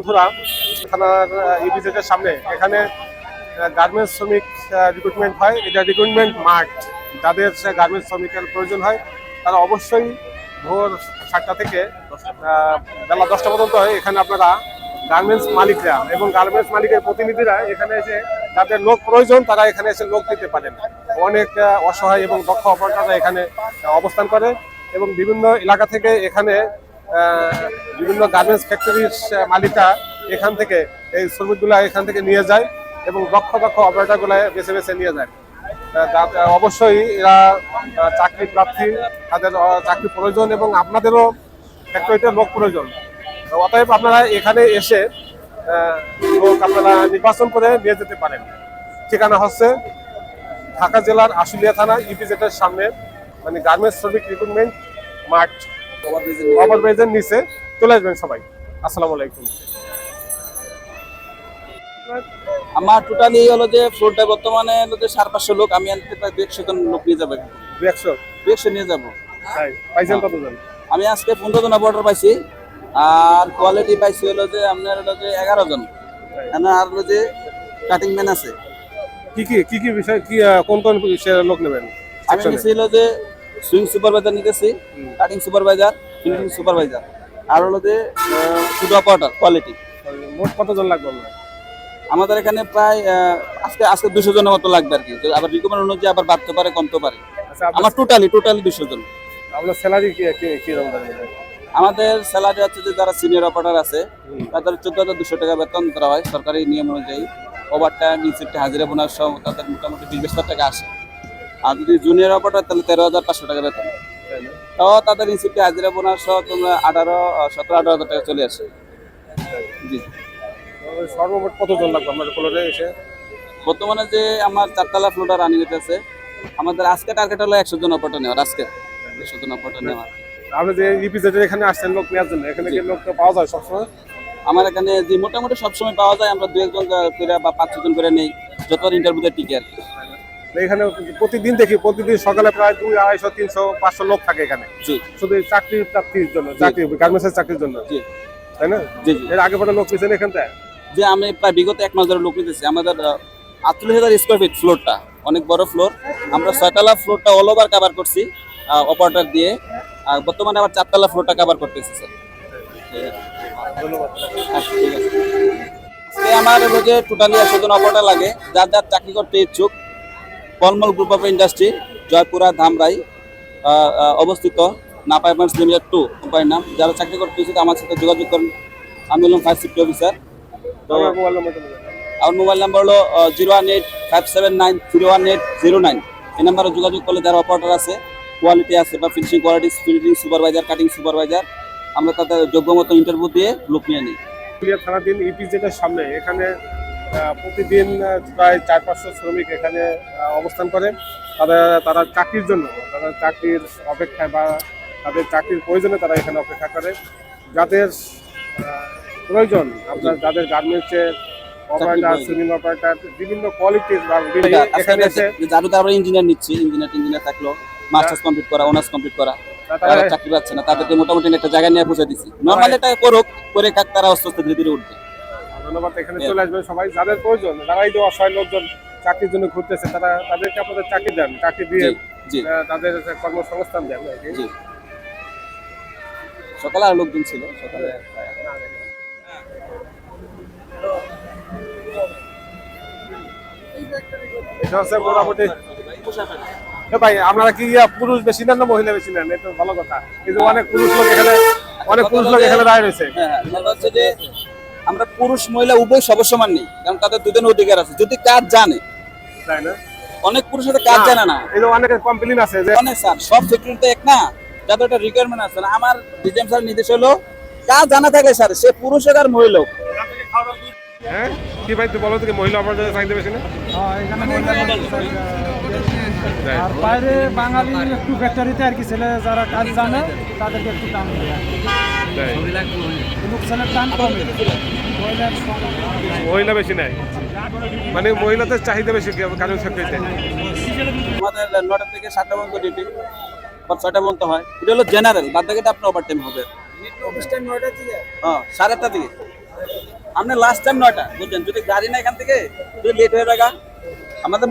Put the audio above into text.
বন্ধুরা, থানার ইপিজেডের সামনে এখানে গার্মেন্টস শ্রমিক রিক্রুটমেন্ট হয়। এটা রিক্রুটমেন্ট মাঠ। যাদের গার্মেন্টস শ্রমিকের প্রয়োজন হয় তারা অবশ্যই ভোর 7টা থেকে বেলা 10টা পর্যন্ত এখানে আপনারা গার্মেন্টস মালিকরা এবং গার্মেন্টস মালিকের প্রতিনিধিরা এখানে এসে যাদের লোক প্রয়োজন তারা এখানে এসে লোক দিতে পারেন। অনেক অসহায় এবং দক্ষ অপারেটররা এখানে অবস্থান করে এবং বিভিন্ন এলাকা থেকে এখানে বিভিন্ন গার্মেন্টস ফ্যাক্টরির মালিকরা এখান থেকে এই শ্রমিকগুলা এখান থেকে নিয়ে যায় এবং দক্ষ অপারেটরগুলা বেছে বেছে নিয়ে যায়। অবশ্যই এরা চাকরি প্রার্থী, তাদের চাকরি প্রয়োজন এবং আপনাদেরও ফ্যাক্টরিতে লোক প্রয়োজন। অতএব আপনারা এখানে এসে লোক আপনারা নির্বাচন করে নিয়ে যেতে পারেন। ঠিকানা হচ্ছে ঢাকা জেলার আশুলিয়া থানা ইপিজেডের সামনে, মানে গার্মেন্টস শ্রমিক রিক্রুটমেন্ট মাঠ, ওভারব্রিজের নিচে চলে আসবেন সবাই। আসসালামু আলাইকুম। আমার টোটালি হলো যে ফ্লোরটা বর্তমানে হলো যে 550 লোক, আমি আনতে প্রায় 200 জন লোক নিয়ে যাবো। 200 নিয়ে যাবো। পাইছেন কতজন? আমি আজকে 15 জন অর্ডার পাইছি, আর কোয়ালিটি পাইছি হলো যে আপনার হলো যে 11 জন। আর হলো যে কাটিং ম্যান আছে। কি কি বিষয়, কি কোন কোন লোক নেবেন? আমি নিছি হলো যে সুইং সুপারভাইজার নিতেছি, কাটিং সুপারভাইজার, ফিনিশিং সুপারভাইজার, আর হলো যে ফুড অপারেটর কোয়ালিটি। মোট কতজন লাগবে আপনার? আমাদের এখানে প্রায় আজকে 200 জনের মতো লাগবে আর কি। আবার রিকমেন্ড অনুযায়ী আবার বাড়তে পারে, কমতে পারে। আমার টোটালি 200 জন। আপনার স্যালারি কি রকম? আমাদের স্যালারি হচ্ছে যে যারা সিনিয়র অপারেটর আছে তাদের 14,200 টাকা বেতন দেওয়া হয় সরকারি নিয়ম অনুযায়ী। ওভার টাইম, ইনসেন্টিভ, হাজিরা বোনাস সহ তাদের মোটামুটি 20,000 টাকা আসে। আর যদি জুনিয়র অপারেটর তাহলে 13,500 টাকা বেতন। তাও তাদের ইনসেন্টিভ, হাজিরা বোনাস সহ তোমরা 17-18,000 টাকা চলে আসে। জি। সর্বমোট কতজন লাগবে আপনার ফ্লোরে এসে? বর্তমানে যে আমার 4তলা ফ্লোরটা রানিং হইতেছে, আমাদের আজকে টার্গেট হলো 100 জন অপারেটর নেওয়ার। আজকে 100 জন অপারেটর নেওয়ার। আপনি যে ইপিজেডের এখানে আসছেন লোক নেওয়ার জন্য, এখানে কি লোক পাওয়া যায় সবসময়? আমার এখানে যে মোটামুটি সবসময় পাওয়া যায়। আমরা 2-1 জন করে বা 5-6 জন করে নেই, যত ইন্টারভিউতে টিকে আর কি। এখানে প্রতিদিন দেখি, প্রতিদিন সকালে প্রায় 200, 250, 300, 500 লোক থাকে এখানে। জি। শুধু চাকরি প্রার্থীর জন্য, চাকরি গার্মেন্টসের চাকরির জন্য। জি। তাই না? জি জি। এর আগে পরে লোক পেয়েছেন এখান থেকে? যে আমি প্রায় বিগত 1 মাস ধরে লোক নিতেছি। আমাদের 48,000 স্কোয়ার ফিট ফ্লোরটা, অনেক বড় ফ্লোর। আমরা 6তলা ফ্লোরটা অল ওভার কভার করছি অপারেটর দিয়ে, আর বর্তমানে আবার 4তলা ফ্লোরটা কভার করতেছি স্যার। ধন্যবাদ। ঠিক আছে। আজকে আমার রোজে টোটালি 100 জন অপারেটর লাগে, যার যার চাকরি করতে ইচ্ছুক। Palmal group of industry, Joypura Dhamrai অবস্থিত, নাপাই মার্স লিমিটেড 2 কোম্পানির নাম। যারা চাকরি করতে ইচ্ছুক আমার সাথে যোগাযোগ করেন। আমি হলাম ফায়ার সেফটি অফিসার। তো আমার মোবাইল নাম্বার হলো 01857931809। এই নাম্বারে যোগাযোগ করলে যারা অপারেটর আছে, কোয়ালিটি আছে বা finishing quality, finishing supervisor, cutting supervisor, আমরা তাদের যোগ্য মতো ইন্টারভিউ দিয়ে লোক নিয়ে নিই। থানাধীন ইপিজেডের সামনে এখানে প্রতিদিন প্রায় 400-500 শ্রমিক এখানে অবস্থান করে। তারা চাকরির জন্য, তারা চাকরির অপেক্ষায় বা তাদের চাকরির প্রয়োজনে তারা এখানে অপেক্ষা করে। যাদের প্রয়োজন, আপনার যাদের গার্মেন্টসের অপারেটর, সুইং অপারেটর, বিভিন্ন কোয়ালিটির এখানে এসে যারা আমরা ইঞ্জিনিয়ার নিচ্ছি, ইঞ্জিনিয়ার থাকলো, মাস্টার্স কমপ্লিট করা, অনার্স কমপ্লিট করা, তারা চাকরি পাচ্ছে না, তাদেরকে মোটামুটি একটা জায়গায় নিয়ে পৌঁছে দিচ্ছি। নর্মালি এটা করুক, করে কাক তারা আস্তে আস্তে ধীরে ধীরে উঠবে। ধন্যবাদ। এখানে চলে আসবেন সবাই, যাদের প্রয়োজন, যারাই তো অসহায় লোকজন চাকরির জন্য ঘুরতেছে, তাদেরকে আপনাদের চাকরি দেন, চাকরি দিয়ে তাদের কর্মসংস্থান দেন। সকালে আর লোকজন ছিল, সকালে এটা হচ্ছে মোটামুটি। ভাই আপনারা কি পুরুষ বেশি নেন না মহিলা বেশি নেন? এটা ভালো কথা, কিন্তু অনেক পুরুষ লোক এখানে দাঁড়িয়ে রয়েছে। হচ্ছে যে আমরা পুরুষ মহিলা উভয় সবসমান নেই, কারণ তাদের দুজনের অধিকার আছে যদি কাজ জানে, তাই না? অনেক পুরুষের কাজ জানে না, এই যে অনেক কমপ্লেইন আছে যে অনেক স্যার সব ফ্যাক্টরিতে এক না, যাদের একটা রিকোয়ারমেন্ট আছে না। আমার ডিজাইন স্যার নির্দেশ হলো কাজ জানা থাকলে স্যার সে পুরুষ হোক আর মহিলা হোক। হ্যাঁ কি ভাই, তুই বলো তো, মহিলা অপারেটর চাকরি বেশি না? আর বাইরে বাঙালি একটু ফ্যাক্টরিতে আর কি ছেলে যারা কাজ জানে তাদেরকে একটু টান দেয়, কিন্তু ছেলের টান কমে, মহিলা বেশি নাই, মানে মহিলাদের চাহিদা বেশি গার্মেন্টস ফ্যাক্টরিতে। আমাদের 9টা থেকে 7টা পর্যন্ত ডিউটি, বা 6টা পর্যন্ত হয়। এটা হলো জেনারেল, বাদ বাকিটা আপনার ওভার টাইম হবে। 9টা থেকে 8টা থেকে আপনি লাস্ট টাইম 9টা বুঝছেন, যদি গাড়ি না এখান থেকে যদি লেট হয়ে যায় আমাদের